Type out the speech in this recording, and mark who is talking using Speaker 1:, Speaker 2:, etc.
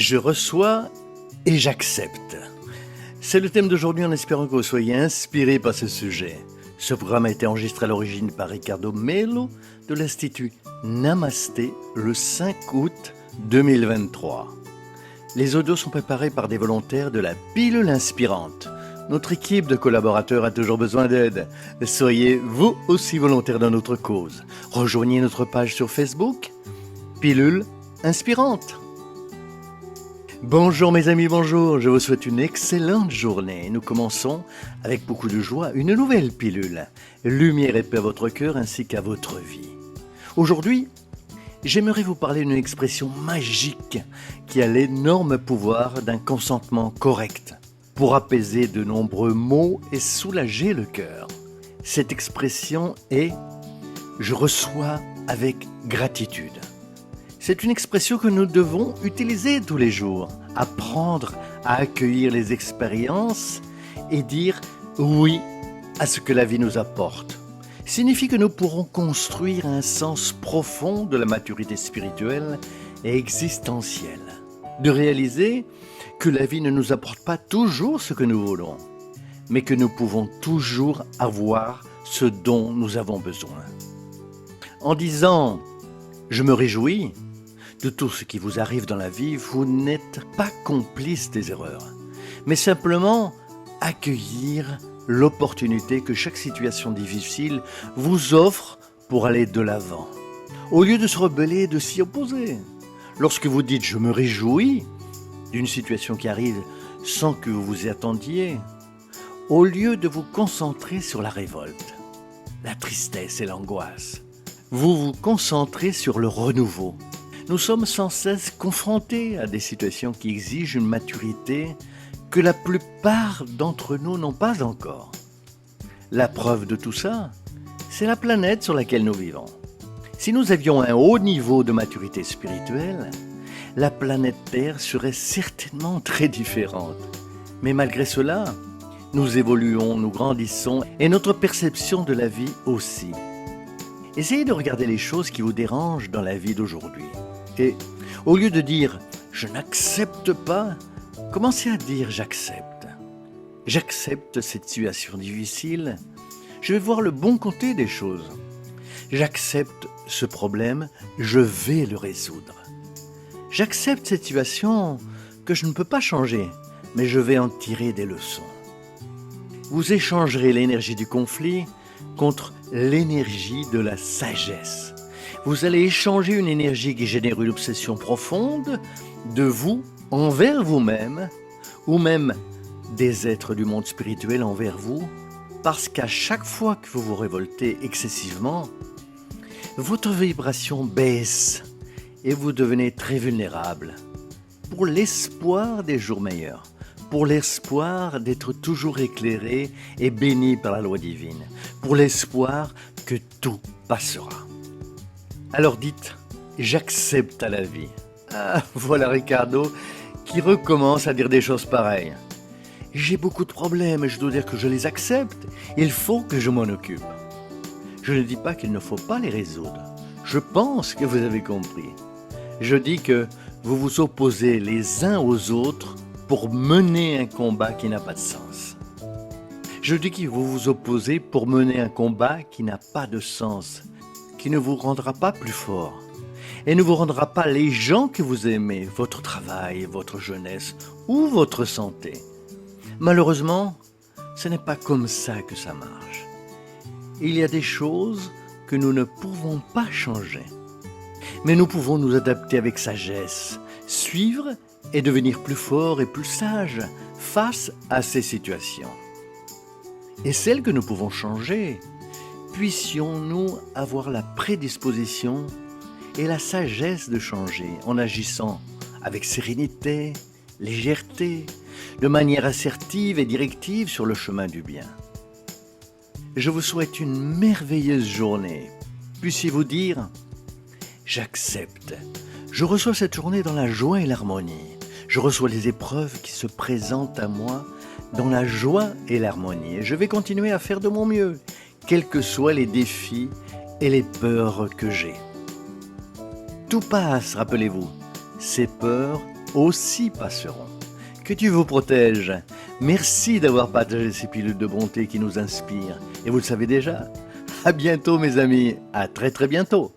Speaker 1: Je reçois et j'accepte. C'est le thème d'aujourd'hui en espérant que vous soyez inspirés par ce sujet. Ce programme a été enregistré à l'origine par Ricardo Melo de l'Institut Namasté le 5 août 2023. Les audios sont préparés par des volontaires de la Pilule Inspirante. Notre équipe de collaborateurs a toujours besoin d'aide. Soyez vous aussi volontaires dans notre cause. Rejoignez notre page sur Facebook, Pilule Inspirante. Bonjour mes amis, bonjour, je vous souhaite une excellente journée. Nous commençons avec beaucoup de joie une nouvelle pilule. Lumière et paix à votre cœur ainsi qu'à votre vie. Aujourd'hui, j'aimerais vous parler d'une expression magique qui a l'énorme pouvoir d'un consentement correct pour apaiser de nombreux maux et soulager le cœur. Cette expression est « je reçois avec gratitude ». C'est une expression que nous devons utiliser tous les jours, apprendre à accueillir les expériences et dire oui à ce que la vie nous apporte. Signifie que nous pourrons construire un sens profond de la maturité spirituelle et existentielle. De réaliser que la vie ne nous apporte pas toujours ce que nous voulons, mais que nous pouvons toujours avoir ce dont nous avons besoin. En disant « je me réjouis », de tout ce qui vous arrive dans la vie, vous n'êtes pas complice des erreurs, mais simplement accueillir l'opportunité que chaque situation difficile vous offre pour aller de l'avant. Au lieu de se rebeller et de s'y opposer, lorsque vous dites « je me réjouis » d'une situation qui arrive sans que vous vous y attendiez, au lieu de vous concentrer sur la révolte, la tristesse et l'angoisse, vous vous concentrez sur le renouveau. Nous sommes sans cesse confrontés à des situations qui exigent une maturité que la plupart d'entre nous n'ont pas encore. La preuve de tout ça, c'est la planète sur laquelle nous vivons. Si nous avions un haut niveau de maturité spirituelle, la planète Terre serait certainement très différente. Mais malgré cela, nous évoluons, nous grandissons et notre perception de la vie aussi. Essayez de regarder les choses qui vous dérangent dans la vie d'aujourd'hui. Et au lieu de dire « je n'accepte pas », commencez à dire « j'accepte ». J'accepte cette situation difficile, je vais voir le bon côté des choses. J'accepte ce problème, je vais le résoudre. J'accepte cette situation que je ne peux pas changer, mais je vais en tirer des leçons. Vous échangerez l'énergie du conflit contre l'énergie de la sagesse. Vous allez échanger une énergie qui génère une obsession profonde de vous envers vous-même, ou même des êtres du monde spirituel envers vous, parce qu'à chaque fois que vous vous révoltez excessivement, votre vibration baisse et vous devenez très vulnérable pour l'espoir des jours meilleurs, pour l'espoir d'être toujours éclairé et béni par la loi divine, pour l'espoir que tout passera. Alors dites « j'accepte à la vie ». Ah, voilà Ricardo qui recommence à dire des choses pareilles. J'ai beaucoup de problèmes et je dois dire que je les accepte. Il faut que je m'en occupe. Je ne dis pas qu'il ne faut pas les résoudre. Je pense que vous avez compris. Je dis que vous vous opposez les uns aux autres pour mener un combat qui n'a pas de sens. Je dis que vous vous opposez pour mener un combat qui n'a pas de sens, qui ne vous rendra pas plus fort et ne vous rendra pas les gens que vous aimez, votre travail, votre jeunesse ou votre santé. Malheureusement, ce n'est pas comme ça que ça marche. Il y a des choses que nous ne pouvons pas changer, mais nous pouvons nous adapter avec sagesse, suivre et devenir plus forts et plus sages face à ces situations. Et celles que nous pouvons changer, puissions-nous avoir la prédisposition et la sagesse de changer en agissant avec sérénité, légèreté, de manière assertive et directive sur le chemin du bien. Je vous souhaite une merveilleuse journée. Puissiez-vous dire « j'accepte ». Je reçois cette journée dans la joie et l'harmonie. Je reçois les épreuves qui se présentent à moi dans la joie et l'harmonie. Et je vais continuer à faire de mon mieux, quels que soient les défis et les peurs que j'ai. Tout passe, rappelez-vous. Ces peurs aussi passeront. Que Dieu vous protège. Merci d'avoir partagé ces pilules de bonté qui nous inspirent. Et vous le savez déjà. À bientôt mes amis. À très très bientôt.